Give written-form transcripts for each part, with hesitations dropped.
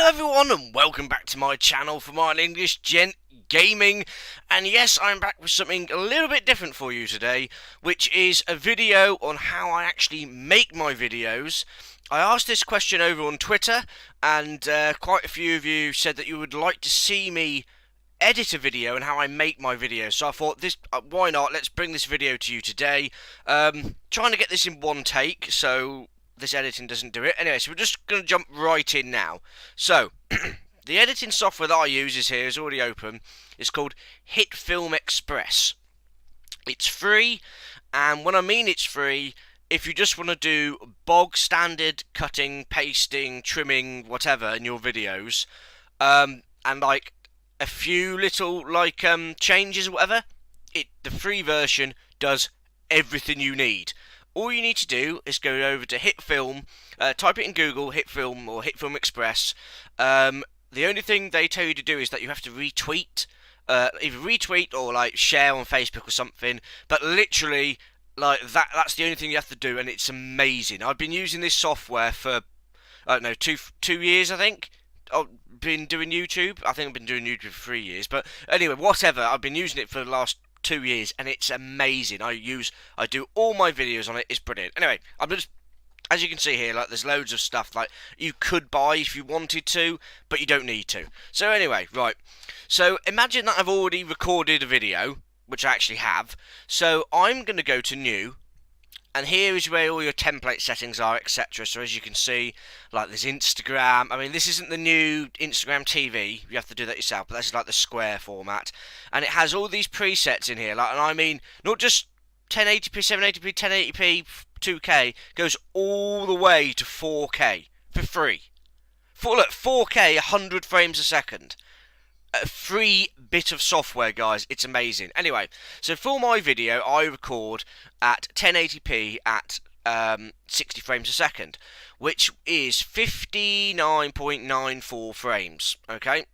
everyone, and welcome back to my channel for my English Gent Gaming. And yes, I'm back with something a little bit different for you today, which is a video on how I actually make my videos. I asked this question over on Twitter, and quite a few of you said that you would like to see me edit a video and how I make my videos. So I thought, why not? Let's bring this video to you today. Trying to get this in one take, so this editing doesn't do it. Anyway, so we're just going to jump right in now. So, the editing software that I use is here, is already open. It's called HitFilm Express. It's free, and when I mean it's free, if you just want to do bog standard cutting, pasting, trimming, whatever in your videos, and like a few little like changes or whatever, the free version does everything you need. All you need to do is go over to HitFilm, type it in Google, HitFilm or HitFilm Express. The only thing they tell you to do is that you have to retweet, either retweet or like share on Facebook or something. But literally, like that's the only thing you have to do, and it's amazing. I've been using this software for, I don't know, two years, I think. I've been doing YouTube. I think I've been doing YouTube for 3 years. But anyway, whatever. I've been using it for the last 2 years, and it's amazing. I do all my videos on it. It's brilliant. Anyway, I'm just, as you can see here, like there's loads of stuff like you could buy if you wanted to, but you don't need to. So anyway, right. So imagine that I've already recorded a video, which I actually have. So I'm going to go to New, and here is where all your template settings are, etc. So as you can see, like there's Instagram. I mean, this isn't the new Instagram TV. You have to do that yourself, but this is like the square format. And it has all these presets in here. Like, and I mean, not just 1080p, 720p, 1080p, 2K. Goes all the way to 4K for free. Look, 4K, 100 frames a second. A free bit of software, guys. It's amazing. Anyway, so for my video, I record at 1080p at 60 frames a second, which is 59.94 frames. Okay,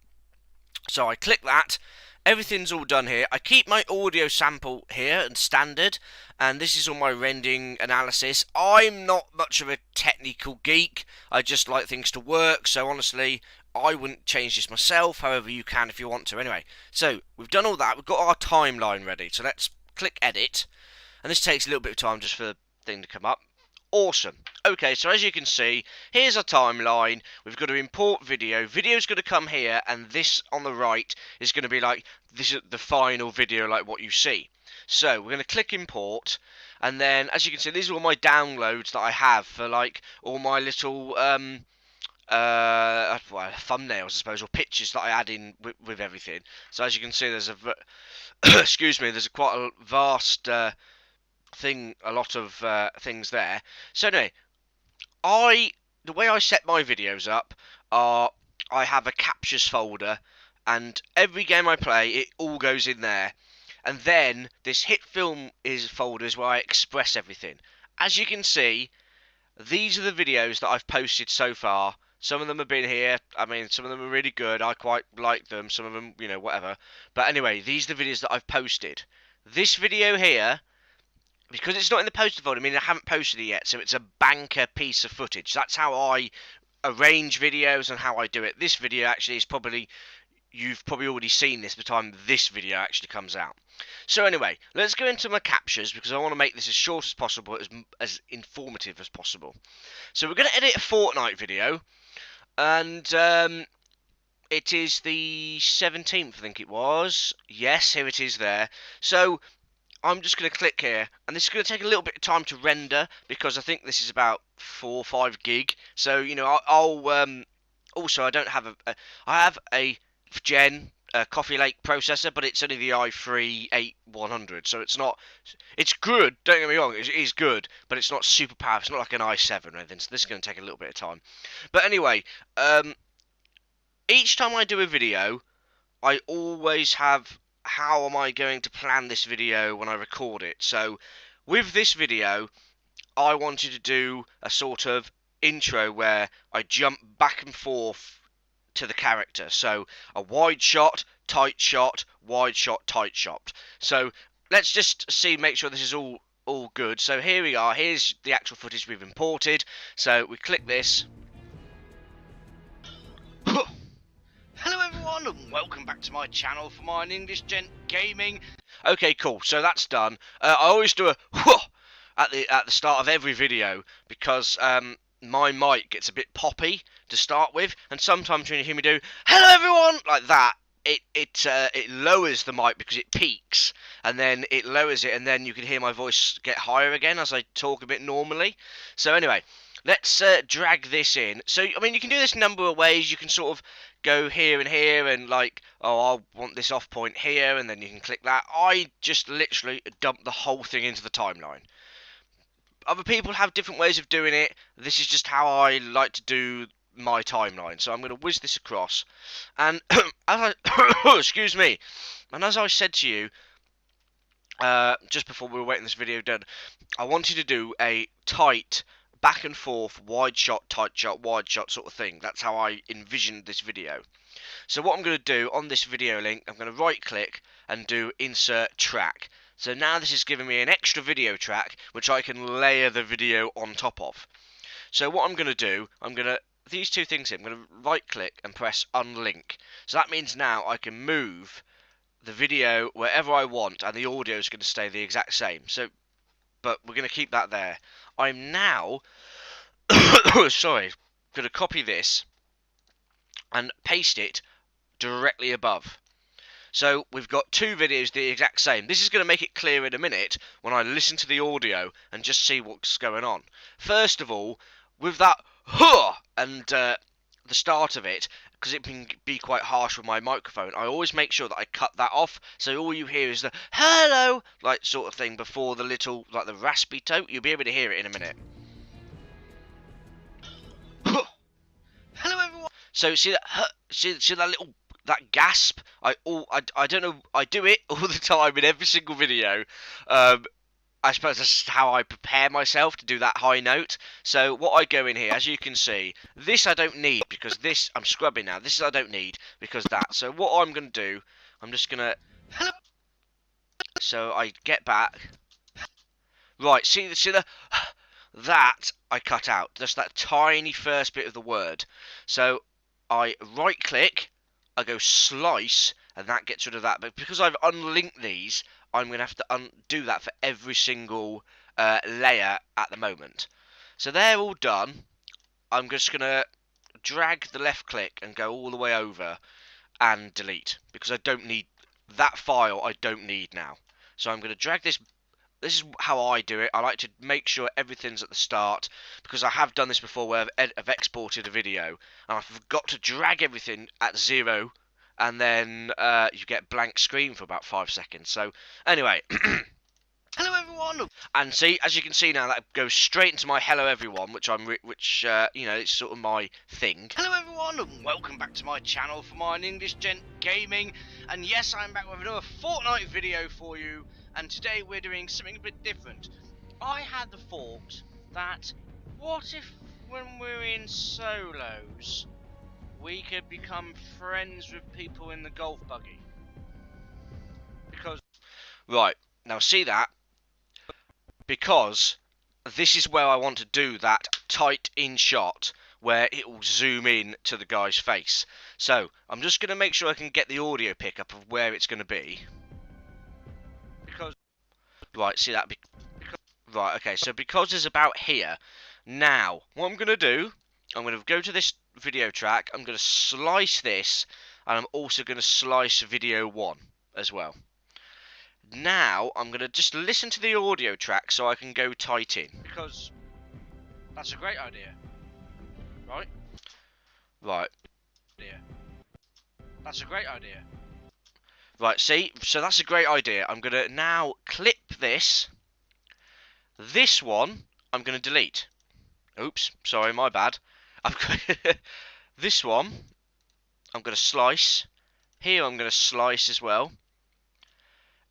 so I click that. Everything's all done here. I keep my audio sample here and standard, and this is all my rendering analysis. I'm not much of a technical geek. I just like things to work, so honestly, I wouldn't change this myself. However, you can if you want to. Anyway, so we've done all that. We've got our timeline ready. So let's click edit, and this takes a little bit of time just for the thing to come up. Awesome. Okay, so as you can see, here's our timeline. We've got to import video. Video's going to come here, and this on the right is going to be like, this is the final video, like what you see. So we're going to click import, and then as you can see, these are all my downloads that I have for like all my little thumbnails, I suppose, or pictures that I add in with everything. So as you can see, there's a excuse me, there's quite a vast thing, a lot of things there. So anyway, the way I set my videos up are I have a captures folder, and every game I play, it all goes in there. And then this HitFilm folder is where I express everything. As you can see, these are the videos that I've posted so far. Some of them have been here. I mean, some of them are really good. I quite like them. Some of them, you know, whatever. But anyway, these are the videos that I've posted. This video here, because it's not in the poster folder, I mean, I haven't posted it yet, so it's a banker piece of footage. That's how I arrange videos and how I do it. This video actually is probably, you've probably already seen this by the time this video actually comes out. So anyway, let's go into my captures, because I want to make this as short as possible, as informative as possible. So we're going to edit a Fortnite video, and it is the 17th, I think it was. Yes, here it is there. So I'm just going to click here, and this is going to take a little bit of time to render, because I think this is about 4 or 5 gig. So, you know, I'll also, I don't have I have a Gen Coffee Lake processor, but it's only the i3-8100, so it's not, it's good, don't get me wrong, it is good, but it's not super powerful. It's not like an i7 or anything, so this is going to take a little bit of time. But anyway, each time I do a video, I always have, how am I going to plan this video when I record it? So with this video, I wanted to do a sort of intro where I jump back and forth to the character. So a wide shot, tight shot, wide shot, tight shot. So let's just see, make sure this is all good. So here we are. Here's the actual footage we've imported. So we click this. welcome back to my channel for my English Gent Gaming. Okay, cool, so that's done. I always do a whoa at the start of every video because my mic gets a bit poppy to start with, and sometimes when you hear me do hello everyone like that, it lowers the mic because it peaks, and then it lowers it, and then you can hear my voice get higher again as I talk a bit normally. So anyway, let's drag this in. So I mean, you can do this a number of ways. You can sort of go here and here, and like, oh, I want this off point here, and then you can click that. I just literally dump the whole thing into the timeline. Other people have different ways of doing it. This is just how I like to do my timeline. So I'm going to whiz this across, and as I excuse me, and as I said to you just before we were waiting this video done, I wanted to do a tight back and forth wide shot, tight shot, wide shot sort of thing. That's how I envisioned this video. So what I'm going to do on this video link, I'm going to right click and do insert track. So now this is giving me an extra video track which I can layer the video on top of. So what I'm going to do, these two things here, I'm going to right click and press unlink. So that means now I can move the video wherever I want, and the audio is going to stay the exact same. So, but we're going to keep that there. I'm now sorry, going to copy this and paste it directly above. So we've got two videos the exact same. This is going to make it clear in a minute when I listen to the audio and just see what's going on. First of all, with that huh and the start of it, because it can be quite harsh with my microphone, I always make sure that I cut that off, so all you hear is the hello like sort of thing before the little, like the raspy tone. You'll be able to hear it in a minute. Hello everyone. So see that see that little, that gasp? I don't know, I do it all the time in every single video. I suppose that's just how I prepare myself to do that high note. So what I go in here, as you can see, this I don't need because this, I'm scrubbing now. This I don't need because that. So what I'm going to do, I'm just going to, so I get back. Right, see the, that I cut out. Just that tiny first bit of the word. So I right click, I go slice, and that gets rid of that. But because I've unlinked these, I'm going to have to undo that for every single layer at the moment. So they're all done. I'm just going to drag the left click and go all the way over and delete, because I don't need that file. I don't need now. So I'm going to drag this. This is how I do it. I like to make sure everything's at the start, because I have done this before where I've exported a video and I forgot to drag everything at 0, and then you get blank screen for about 5 seconds. So anyway, hello everyone, and see, as you can see now, that goes straight into my hello everyone, which you know, it's sort of my thing. Hello everyone, and welcome back to my channel for my English Gent Gaming. And yes, I'm back with another Fortnite video for you, and today we're doing something a bit different. I had the thought that, what if when we're in solos, we could become friends with people in the golf buggy? Because, right, now see that? Because this is where I want to do that tight in shot where it will zoom in to the guy's face. So I'm just going to make sure I can get the audio pickup of where it's going to be. Because, right, see that? Right, okay, so because it's about here. Now, what I'm going to do, I'm going to go to this video track, I'm going to slice this, and I'm also going to slice video 1 as well. Now, I'm going to just listen to the audio track so I can go tight in. Because that's a great idea. Right? Right. Yeah. That's a great idea. Right, see? So that's a great idea. I'm going to now clip this. This one, I'm going to delete. Oops, sorry, my bad. I've got this one, I'm going to slice. Here I'm going to slice as well.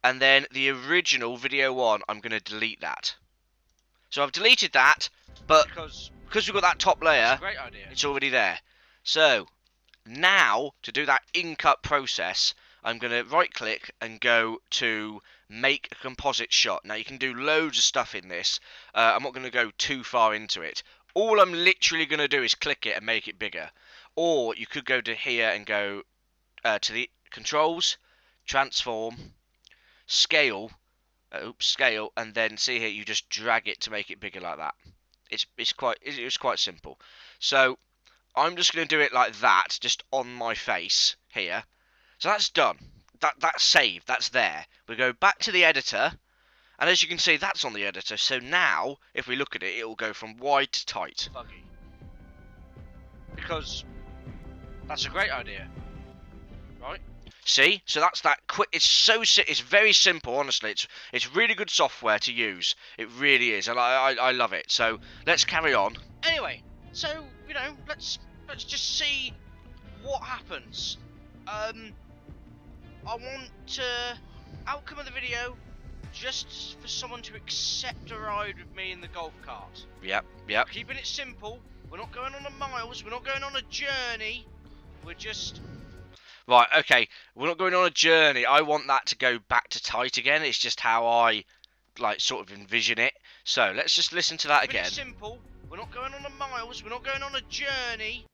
And then the original video 1, I'm going to delete that. So I've deleted that, but because we've got that top layer, great idea, it's already there. So now, to do that in-cut process, I'm going to right click and go to make a composite shot. Now you can do loads of stuff in this. I'm not going to go too far into it. All I'm literally going to do is click it and make it bigger. Or you could go to here and go to the controls, transform, scale, scale, and then see here you just drag it to make it bigger like that. It's quite simple. So I'm just going to do it like that, just on my face here. So that's done. That's saved. That's there. We go back to the editor, and as you can see, that's on the editor. So now, if we look at it, it will go from wide to tight. Buggy. Because that's a great idea, right? See, so that's that quick. It's very simple. Honestly, it's really good software to use. It really is, and I love it. So let's carry on. Anyway, so you know, let's just see what happens. I want outcome of the video, just for someone to accept a ride with me in the golf cart. Yep. Keeping it simple. We're not going on a miles. We're not going on a journey. We're just... Right, okay. We're not going on a journey. I want that to go back to tight again. It's just how I, like, sort of envision it. So, let's just listen to that again. Keeping it simple. We're not going on a miles. We're not going on a journey.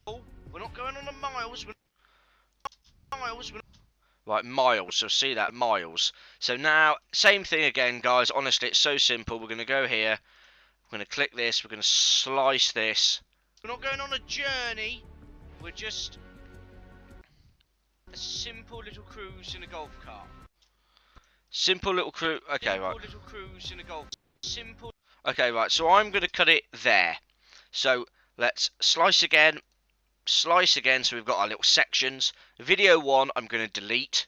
We're not going on a miles. Right, miles. So see that, miles. So now, same thing again, guys. Honestly, it's so simple. We're going to go here. We're going to click this. We're going to slice this. We're not going on a journey. We're just a simple little cruise in a golf cart. Simple little cruise. Okay, simple right. Little cruise in a golf. Simple. Okay, right. So I'm going to cut it there. So let's slice again. Slice again. So we've got our little sections. Video 1, I'm going to delete,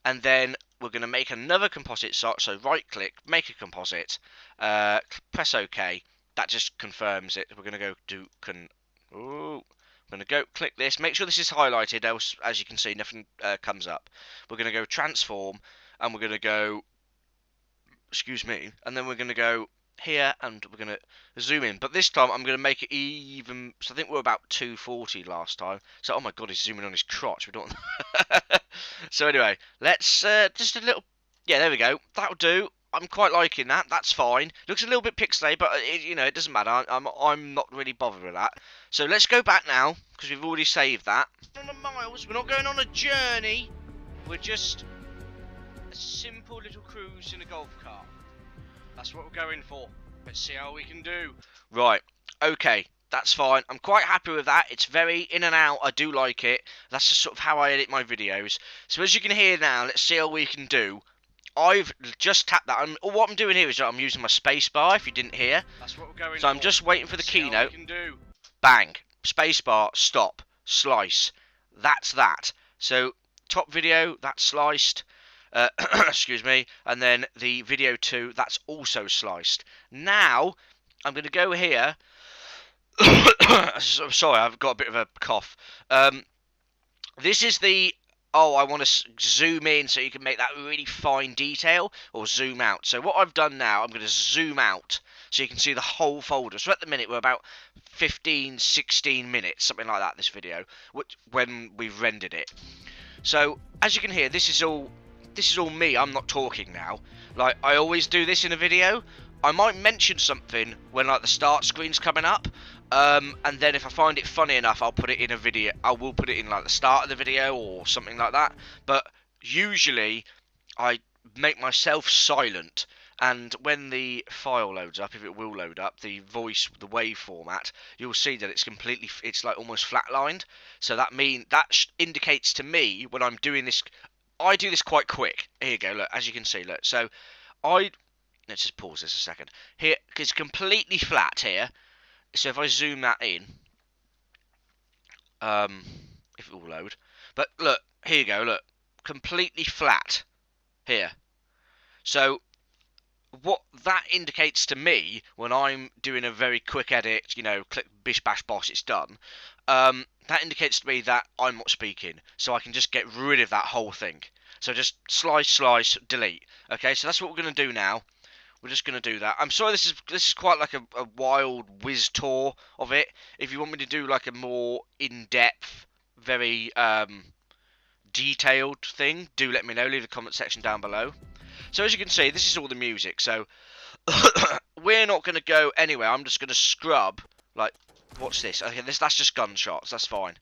and then we're going to make another composite shot. So right click, make a composite, press OK. That just confirms it. We're going to go do I'm going to go click this. Make sure this is highlighted, else as you can see nothing comes up. We're going to go transform, and we're going to go, excuse me, and then we're going to go here, and we're going to zoom in. But this time I'm going to make it even. So I think we were about 240 last time. So oh my god, he's zooming on his crotch. We don't. So anyway, let's just a little. Yeah, there we go. That'll do. I'm quite liking that. That's fine. Looks a little bit pixelated, but you know, it doesn't matter. I'm not really bothered with that. So let's go back now because we've already saved that. On a miles, we're not going on a journey. We're just a simple little cruise in a golf cart. That's what we're going for. Let's see how we can do. Right. Okay. That's fine. I'm quite happy with that. It's very in and out. I do like it. That's just sort of how I edit my videos. So as you can hear now, let's see how we can do. I've just tapped that. What I'm doing here is I'm using my space bar, if you didn't hear. That's what we're going for. So I'm just waiting for the keynote. Bang. Space bar. Stop. Slice. That's that. So top video, that's sliced. Excuse me. And then the video 2, that's also sliced. Now, I'm going to go here. Sorry, I've got a bit of a cough. This is the... Oh, I want to zoom in so you can make that really fine detail, or zoom out. So what I've done now, I'm going to zoom out so you can see the whole folder. So at the minute, we're about 15, 16 minutes, something like that, this video, when we've rendered it. So, as you can hear, this is all me. I'm not talking now. Like, I always do this in a video. I might mention something when, like, the start screen's coming up. And then if I find it funny enough, I'll put it in a video. I will put it in like the start of the video or something like that. But usually I make myself silent, and when the file loads up, if it will load up, the wave format, you'll see that it's like almost flatlined. So that indicates to me when I'm doing this. I do this quite quick. Here you go. Look, as you can see. Look. So let's just pause this a second. Here, it's completely flat here. So if I zoom that in, if it will load, but look, here you go, look, completely flat here. So what that indicates to me when I'm doing a very quick edit, you know, click bish bash bosh, it's done, that indicates to me that I'm not speaking, so I can just get rid of that whole thing. So just slice, delete. Okay, so that's what we're going to do now. We're just going to do that. I'm sorry, this is quite like a wild whiz tour of it. If you want me to do like a more in-depth, very detailed thing, do let me know. Leave a comment section down below. So as you can see, this is all the music. So we're not going to go anywhere. I'm just going to scrub. Like, what's this? Okay, that's just gunshots. That's fine.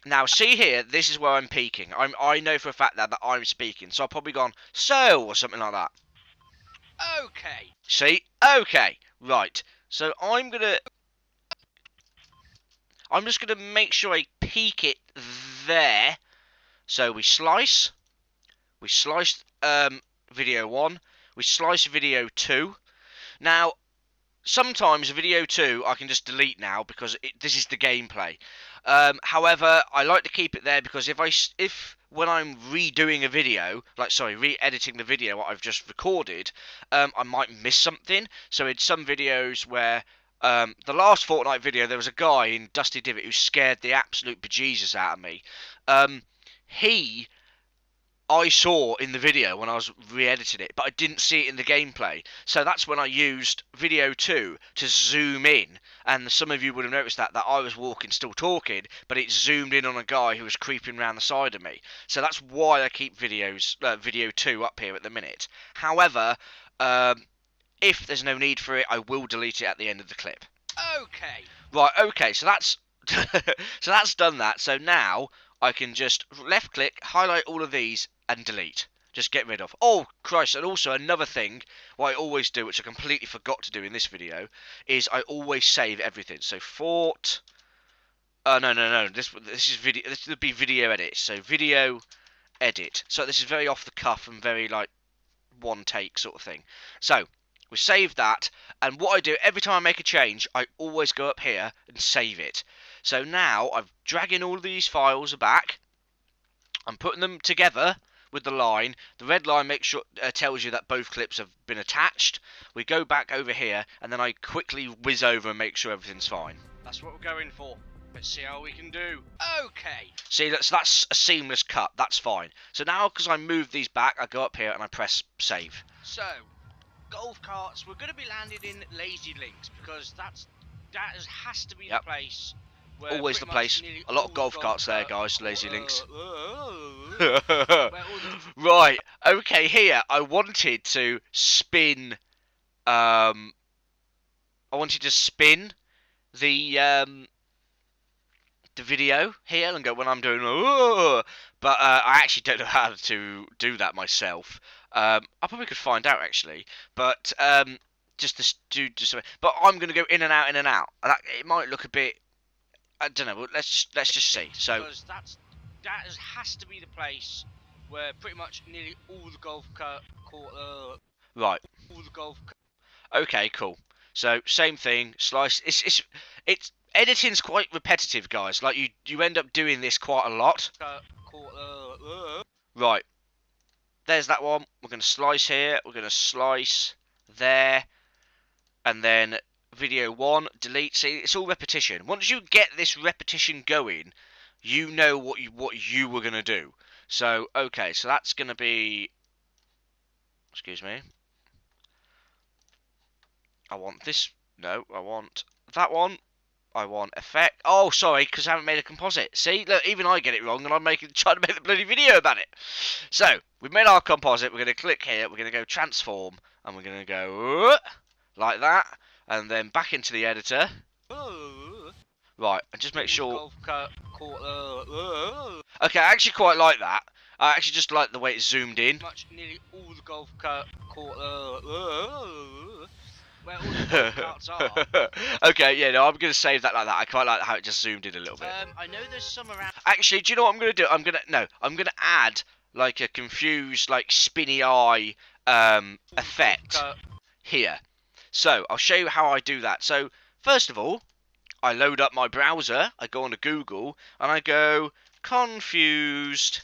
Now, see here, this is where I'm peaking. I know for a fact that I'm speaking, so I've probably gone, so, or something like that. Okay. See? Okay. Right. So I'm just gonna make sure I peak it there. So we slice video 1, we slice video 2. Now, sometimes video 2 I can just delete now because this is the gameplay. However, I like to keep it there because if when I'm redoing a video, re-editing the video what I've just recorded, I might miss something. So in some videos where the last Fortnite video, there was a guy in Dusty Divot who scared the absolute bejesus out of me. He I saw in the video when I was re-editing it, but I didn't see it in the gameplay. So that's when I used video 2 to zoom in. And some of you would have noticed that I was walking, still talking, but it zoomed in on a guy who was creeping around the side of me. So that's why I keep video 2 up here at the minute. However, if there's no need for it, I will delete it at the end of the clip. Okay. Right, okay, so that's so that's done that. So now I can just left click, highlight all of these and delete. Just get rid of. Oh, Christ, and also another thing, what I always do, which I completely forgot to do in this video, is I always save everything. So Fort... no. This is video. This would be video edit. So video edit. So this is very off the cuff and very, like, one take sort of thing. So we save that, and what I do every time I make a change, I always go up here and save it. So now I'm dragging all of these files back. I'm putting them together with the line. The red line makes sure tells you that both clips have been attached. We go back over here, and then I quickly whiz over and make sure everything's fine. That's what we're going for. Let's see how we can do. Okay. See, that's a seamless cut. That's fine. So now, because I moved these back, I go up here and I press save. So, golf carts, we're going to be landing in Lazy Links because that has to be the place. Always the place. A lot of golf carts there, guys. Lazy Links. Right. Okay. Here, I wanted to spin. I wanted to spin the video here and go when I'm doing. But I actually don't know how to do that myself. I probably could find out actually, but just to do just. But I'm going to go in and out, in and out. It might look a bit. I don't know. Let's just see. So because that has to be the place where pretty much nearly all the golf right. All the golf. Okay, cool. So same thing. Slice. It's editing's quite repetitive, guys. Like you end up doing this quite a lot. Right. There's that one. We're going to slice here. We're going to slice there, and then video 1, delete. See, it's all repetition. Once you get this repetition going, you know what you were gonna do. So okay, so that's gonna be. Excuse me. I want this. No, I want that one. I want effect. Oh, sorry, because I haven't made a composite. See, look, even I get it wrong, and I'm trying to make the bloody video about it. So we've made our composite. We're gonna click here. We're gonna go transform, and we're gonna go like that. And then back into the editor. Right, and just make sure. Okay, I actually quite like that. I actually just like the way it's zoomed in. Nearly all the golf where all the golf carts are. Okay, yeah, no, I'm gonna save that like that. I quite like how it just zoomed in a little bit. I know there's some around. Actually, do you know what I'm gonna do? I'm gonna add like a confused, like spinny eye effect here. So I'll show you how I do that. So first of all, I load up my browser, I go on to Google, and I go confused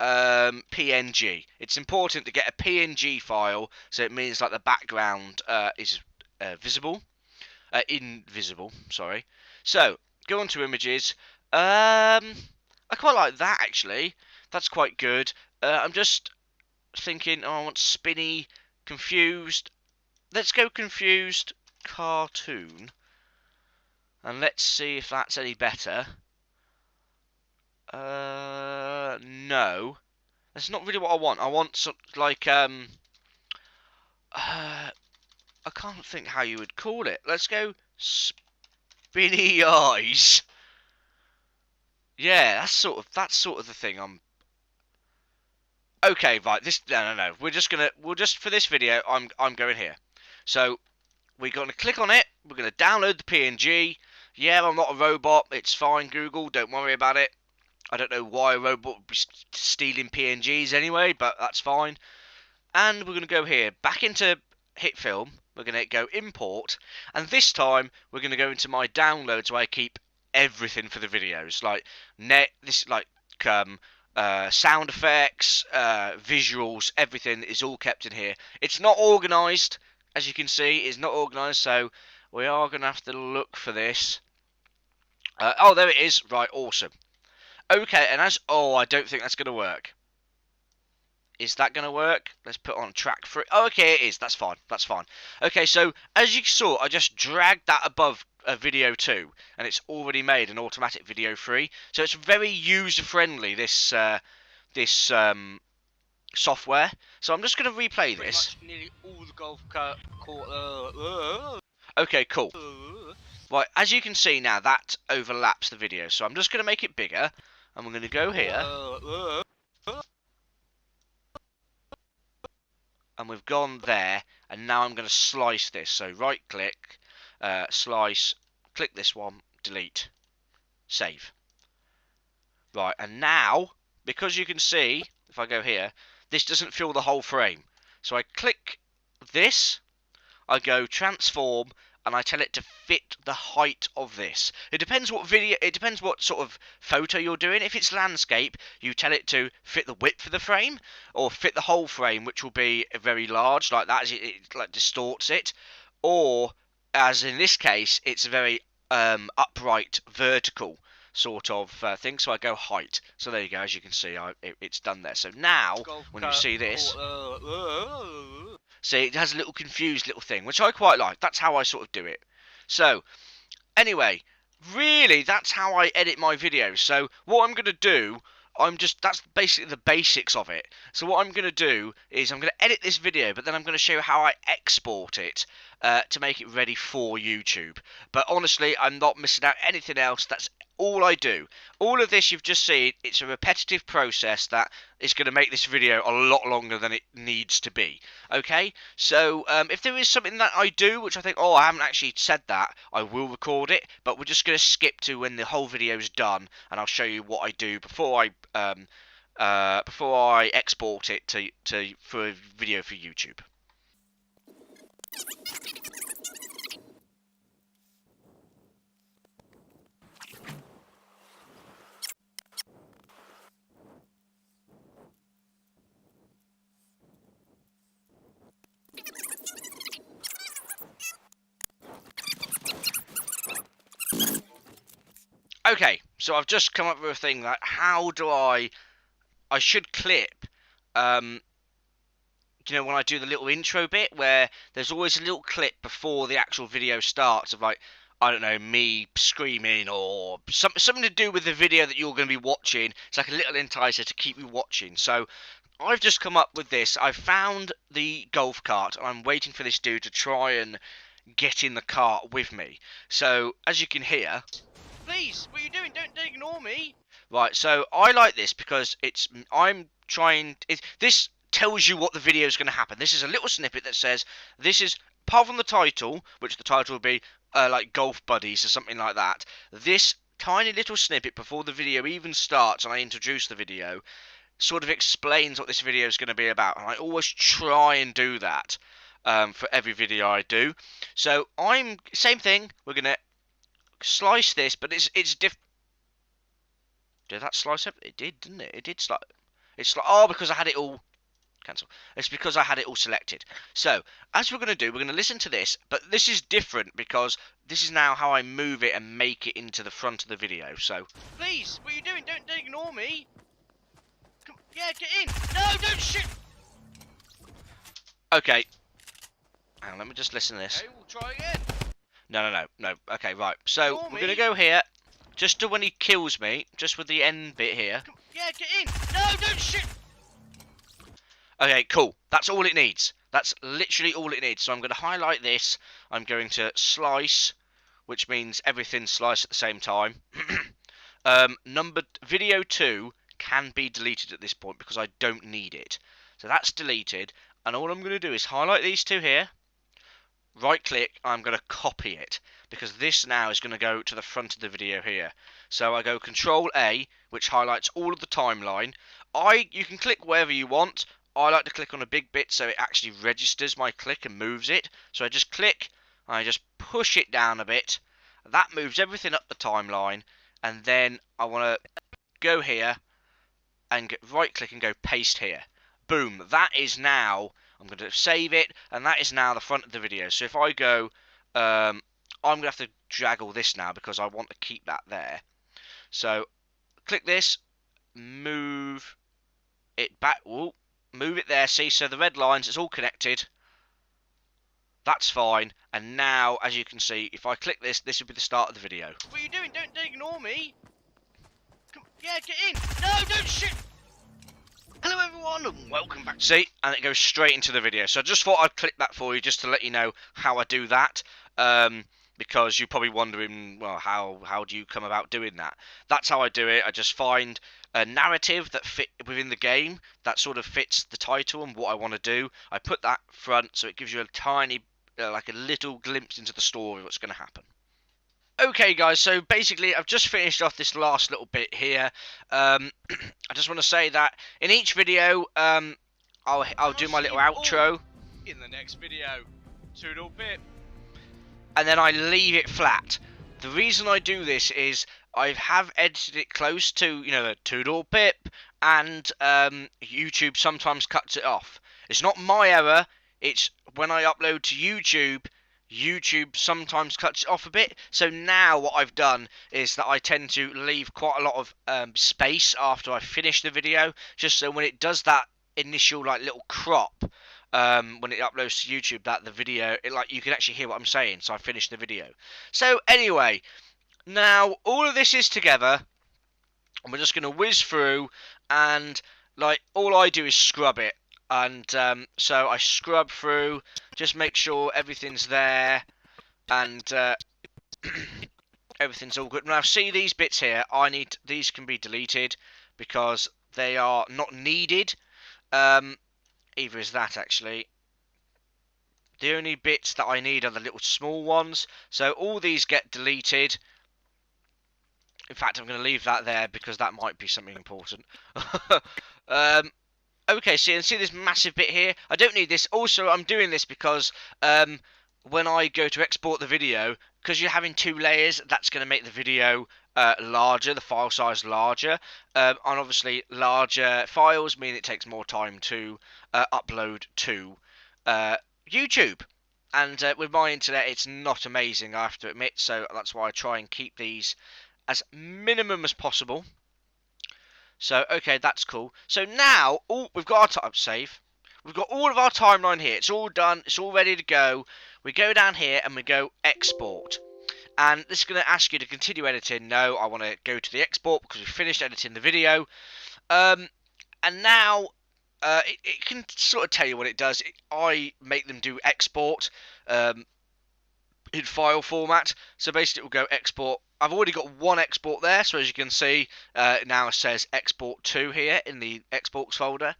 PNG. It's important to get a PNG file, so it means like the background is invisible. Sorry. So go on to images. I quite like that actually. That's quite good. I'm just thinking. Oh, I want spinny, confused. Let's go confused cartoon. And let's see if that's any better. No. That's not really what I want. I want some, like, I can't think how you would call it. Let's go spinny eyes. Yeah, that's sort of the thing. Okay, right. This no. We'll just for this video. I'm going here. So we're going to click on it. We're going to download the PNG. Yeah, I'm not a robot. It's fine, Google. Don't worry about it. I don't know why a robot would be stealing PNGs anyway, but that's fine. And we're going to go here, back into Hit Film. We're going to go Import. And this time, we're going to go into my downloads where I keep everything for the videos. Like, sound effects, visuals, everything is all kept in here. It's not organised, as you can see, it's not organised, so we are going to have to look for this. Oh, there it is. Right, awesome. Okay, and oh, I don't think that's going to work. Is that going to work? Let's put on track 3. Oh, okay, it is. That's fine. That's fine. Okay, so as you saw, I just dragged that above video 2, and it's already made an automatic video 3. So it's very user-friendly, this software. So I'm just going to replay this. Pretty much nearly all the golf Okay, cool. Right, as you can see now, that overlaps the video. So I'm just going to make it bigger, and we're going to go here. And we've gone there, and now I'm going to slice this. So right click, slice, click this one, delete, save. Right, and now, because you can see, if I go here, this doesn't fill the whole frame. So I click this, I go transform, and I tell it to fit the height of this. It depends what sort of photo you're doing. If it's landscape, you tell it to fit the width of the frame, or fit the whole frame, which will be very large, like that, as it like distorts it. Or, as in this case, it's a very upright, vertical sort of thing. So I go height. So there you go. As you can see, it's done there. So now, when you see this, see, it has a little confused little thing, which I quite like. That's how I sort of do it. So, anyway, really, that's how I edit my videos. So, what I'm going to do, that's basically the basics of it. So, what I'm going to do is I'm going to edit this video, but then I'm going to show you how I export it to make it ready for YouTube. But honestly, I'm not missing out anything else. That's all I do. All of this you've just seen, it's a repetitive process that is going to make this video a lot longer than it needs to be. Okay, so if there is something that I do, which I think, oh, I haven't actually said that, I will record it, but we're just going to skip to when the whole video is done, and I'll show you what I do before I export it for a video for YouTube. Okay, so I've just come up with a thing that how do I should clip, when I do the little intro bit where there's always a little clip before the actual video starts of like, I don't know, me screaming or something to do with the video that you're going to be watching. It's like a little enticer to keep you watching. So I've just come up with this. I've found the golf cart and I'm waiting for this dude to try and get in the cart with me. So as you can hear, please, what are you doing? Don't ignore me. right, so I like this because this tells you what the video is going to happen. This is a little snippet that says, this is, apart from the title, which the title will be like Golf Buddies or something like that, this tiny little snippet before the video even starts and I introduce the video sort of explains what this video is going to be about. And I always try and do that for every video I do. So same thing, we're going to slice this, but it's different. Did that slice up? It did, didn't it? It did slice. It's like, oh, because I had it all. Cancel. It's because I had it all selected. So, as we're going to do, we're going to listen to this, but this is different because this is now how I move it and make it into the front of the video. So, please, what are you doing? Don't ignore me. Come, yeah, get in. No, don't shoot. Okay. Hang on, let me just listen to this. Okay, we'll try again. No. Okay, right. So, we're going to go here. Just to when he kills me, just with the end bit here. Come, yeah, get in. No, don't shoot. Okay, cool. That's all it needs. That's literally all it needs. So I'm going to highlight this. I'm going to slice, which means everything's sliced at the same time. Video 2 can be deleted at this point because I don't need it. So that's deleted, and all I'm going to do is highlight these two here, right click, I'm going to copy it, because this now is going to go to the front of the video here. So I go Control A, which highlights all of the timeline. You can click wherever you want. I like to click on a big bit so it actually registers my click and moves it. So I just click, I just push it down a bit. That moves everything up the timeline, and then I want to go here and right click and go paste here. Boom, that is now, I'm going to save it, and that is now the front of the video. So if I go, I'm going to have to drag all this now because I want to keep that there. So click this, move it back, move it there, see, so the red lines, it's all connected. That's fine, and now, as you can see, if I click this, this will be the start of the video. What are you doing? Don't ignore me. Come, yeah, get in. No, don't shit. Hello everyone and welcome back. See, and it goes straight into the video. So I just thought I'd click that for you just to let you know how I do that. Because you're probably wondering, well, how do you come about doing that? That's how I do it. I just find a narrative that fit within the game that sort of fits the title and what I want to do. I put that front so it gives you a tiny, like a little glimpse into the story of what's going to happen. Okay guys, so basically I've just finished off this last little bit here. I just want to say that in each video, I'll do my little outro. In the next video. Toodle pip. And then I leave it flat. The reason I do this is I have edited it close to, you know, the toodle pip, and YouTube sometimes cuts it off. It's not my error, it's when I upload to YouTube, YouTube sometimes cuts it off a bit. So now what I've done is that I tend to leave quite a lot of space after I finish the video, just so when it does that initial like little crop, when it uploads to YouTube, that the video, like you can actually hear what I'm saying. So I finished the video. So anyway, now all of this is together, and we're just going to whiz through, and like all I do is scrub it. And so I scrub through, just make sure everything's there, and everything's all good. Now see these bits here, these can be deleted because they are not needed. Either is that actually. The only bits that I need are the little small ones, so all these get deleted. In fact, I'm going to leave that there because that might be something important. Okay, see this massive bit here? I don't need this. Also, I'm doing this because when I go to export the video, because you're having two layers, that's going to make the video larger, the file size larger. And obviously, larger files mean it takes more time to upload to YouTube. And with my internet, it's not amazing, I have to admit. So that's why I try and keep these as minimum as possible. So, okay, that's cool. So now, we've got our time save. We've got all of our timeline here. It's all done. It's all ready to go. We go down here and we go export. And this is going to ask you to continue editing. No, I want to go to the export because we finished editing the video. And now, it can sort of tell you what it does. I make them do export in file format. So basically, it will go export. I've already got one export there, so as you can see, now it says export to here in the exports folder.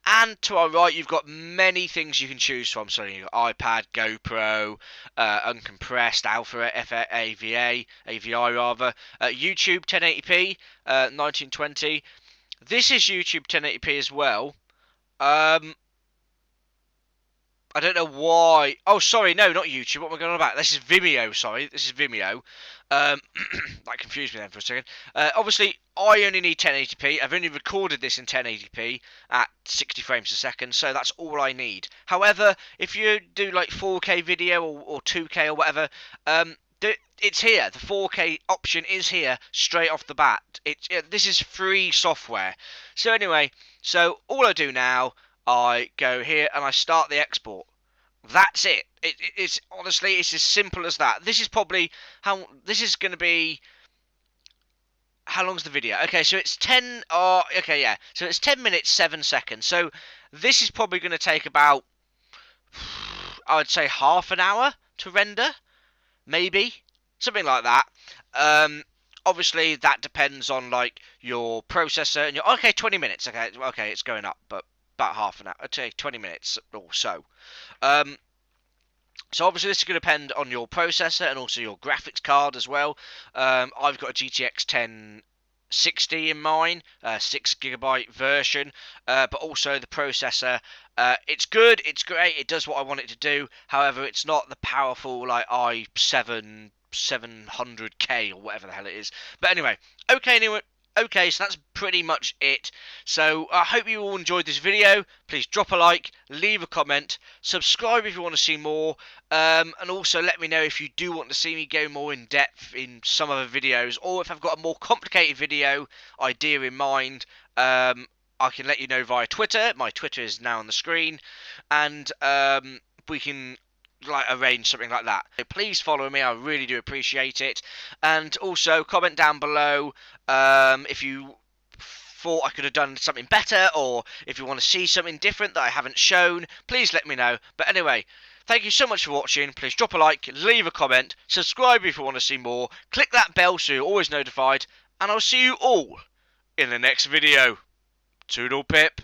And to our right, you've got many things you can choose from. So you've got iPad, GoPro, uncompressed, Alpha, AVI rather, YouTube 1080p, 1920. This is YouTube 1080p as well. I don't know why. Oh, sorry, no, not YouTube. What am I going on about? This is Vimeo. Sorry, this is Vimeo. That confused me then for a second. Obviously, I only need 1080p. I've only recorded this in 1080p at 60 frames a second, so that's all I need. However, if you do like 4K video or 2K or whatever, it's here. The 4K option is here straight off the bat. This is free software. So anyway, so all I do now, I go here and I start the export. That's it. It's honestly, it's as simple as that. This is probably how this is going to be. How long's the video? Okay, so it's 10. Okay, yeah. So it's 10 minutes 7 seconds. So this is probably going to take about, I would say, half an hour to render, maybe something like that. obviously that depends on like your processor and your, okay, 20 minutes, okay, it's going up, but about half an hour, I'd say 20 minutes or so. um so obviously this is going to depend on your processor and also your graphics card as well. I've got a GTX 1060 in mine, 6 GB version, but also the processor. It's good, it's great, it does what I want it to do. However, it's not the powerful like i7 700K or whatever the hell it is. But anyway, anyway, okay, so that's pretty much it. So I hope you all enjoyed this video. Please drop a like, leave a comment, subscribe if you want to see more, and also let me know if you do want to see me go more in depth in some other videos, or if I've got a more complicated video idea in mind. I can let you know via Twitter. My Twitter is now on the screen, and we can like arrange something like that. So please follow me, I really do appreciate it. And also comment down below if you thought I could have done something better, or if you want to see something different that I haven't shown, please let me know. But anyway, thank you so much for watching. Please drop a like, leave a comment, subscribe if you want to see more, click that bell so you're always notified, and I'll see you all in the next video. Toodle pip.